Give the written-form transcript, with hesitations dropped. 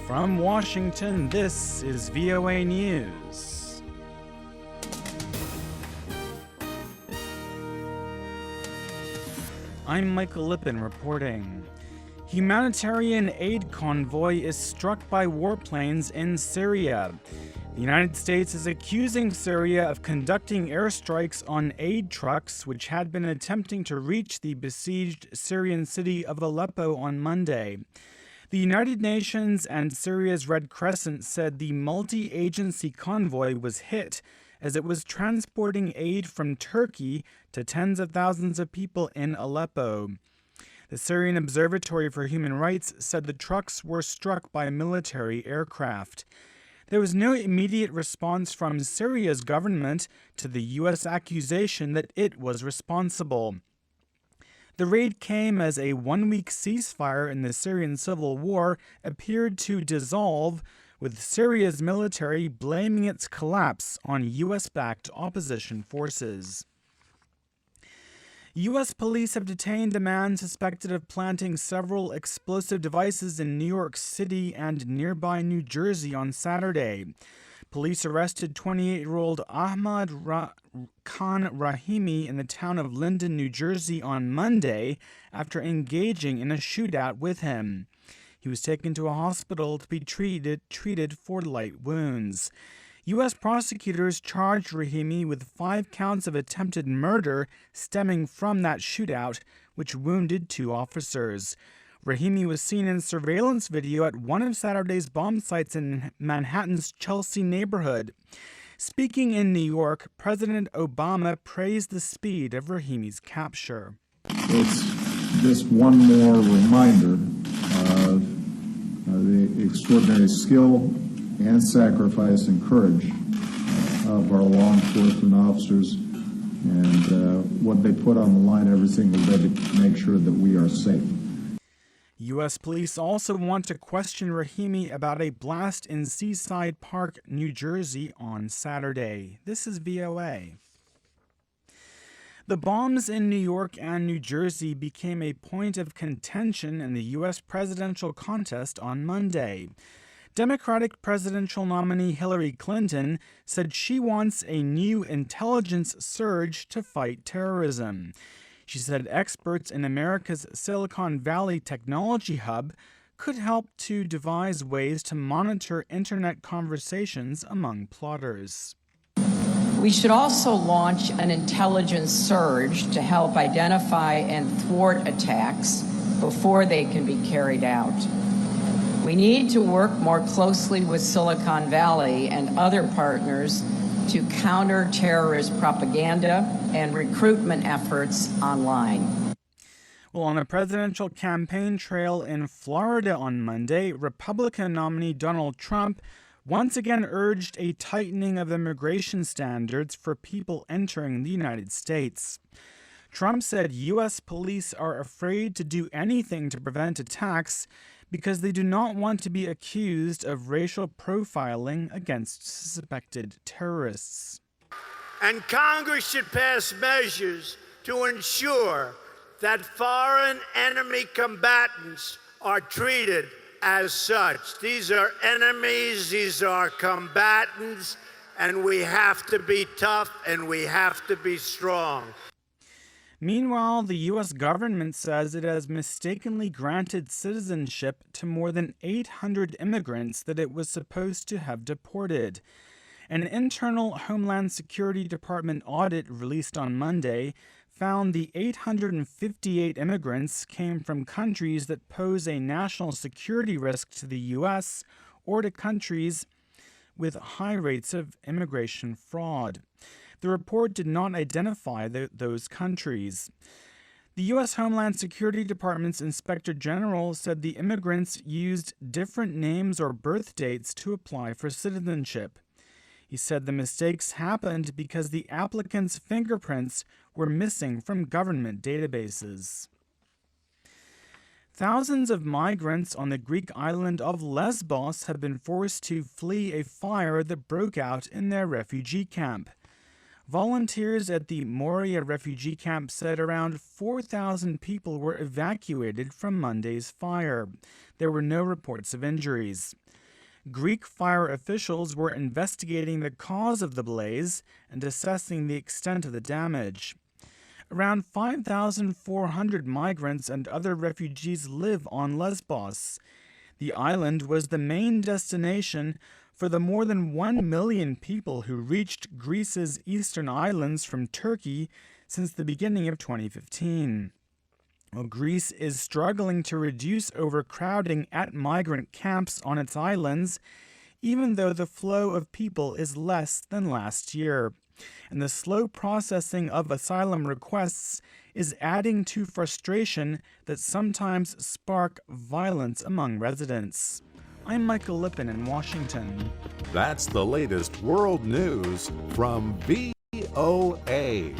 From Washington, this is VOA News. I'm Michael Lipin reporting. Humanitarian aid convoy is struck by warplanes in Syria. The United States is accusing Syria of conducting airstrikes on aid trucks which had been attempting to reach the besieged Syrian city of Aleppo on Monday. The United Nations and Syria's Red Crescent said the multi-agency convoy was hit as it was transporting aid from Turkey to tens of thousands of people in Aleppo. The Syrian Observatory for Human Rights said the trucks were struck by military aircraft. There was no immediate response from Syria's government to the U.S. accusation that it was responsible. The raid came as a one-week ceasefire in the Syrian civil war appeared to dissolve, with Syria's military blaming its collapse on U.S.-backed opposition forces. U.S. police have detained a man suspected of planting several explosive devices in New York City and nearby New Jersey on Saturday. Police arrested 28-year-old Ahmad Khan Rahimi in the town of Linden, New Jersey on Monday after engaging in a shootout with him. He was taken to a hospital to be treated for light wounds. U.S. prosecutors charged Rahimi with 5 counts of attempted murder stemming from that shootout, which wounded 2 officers. Rahimi was seen in surveillance video at one of Saturday's bomb sites in Manhattan's Chelsea neighborhood. Speaking in New York, President Obama praised the speed of Rahimi's capture. It's just one more reminder of the extraordinary skill and sacrifice and courage of our law enforcement officers and what they put on the line every single day to make sure that we are safe. U.S. police also want to question Rahimi about a blast in Seaside Park, New Jersey on Saturday. This is VOA. The bombs in New York and New Jersey became a point of contention in the U.S. presidential contest on Monday. Democratic presidential nominee Hillary Clinton said she wants a new intelligence surge to fight terrorism. She said experts in America's Silicon Valley technology hub could help to devise ways to monitor internet conversations among plotters. We should also launch an intelligence surge to help identify and thwart attacks before they can be carried out. We need to work more closely with Silicon Valley and other partners to counter terrorist propaganda and recruitment efforts online. Well, on a presidential campaign trail in Florida on Monday, Republican nominee Donald Trump once again urged a tightening of immigration standards for people entering the United States. Trump said U.S. police are afraid to do anything to prevent attacks because they do not want to be accused of racial profiling against suspected terrorists. And Congress should pass measures to ensure that foreign enemy combatants are treated as such. These are enemies, these are combatants, and we have to be tough and we have to be strong. Meanwhile, the U.S. government says it has mistakenly granted citizenship to more than 800 immigrants that it was supposed to have deported. An internal Homeland Security Department audit released on Monday found the 858 immigrants came from countries that pose a national security risk to the U.S. or to countries with high rates of immigration fraud. The report did not identify those countries. The U.S. Homeland Security Department's Inspector General said the immigrants used different names or birth dates to apply for citizenship. He said the mistakes happened because the applicants' fingerprints were missing from government databases. Thousands of migrants on the Greek island of Lesbos have been forced to flee a fire that broke out in their refugee camp. Volunteers at the Moria refugee camp said around 4,000 people were evacuated from Monday's fire. There were no reports of injuries. Greek fire officials were investigating the cause of the blaze and assessing the extent of the damage. Around 5,400 migrants and other refugees live on Lesbos. The island was the main destination for the more than 1 million people who reached Greece's eastern islands from Turkey since the beginning of 2015. Well, Greece is struggling to reduce overcrowding at migrant camps on its islands, even though the flow of people is less than last year. And the slow processing of asylum requests is adding to frustration that sometimes spark violence among residents. I'm Michael Lipin in Washington. That's the latest world news from VOA.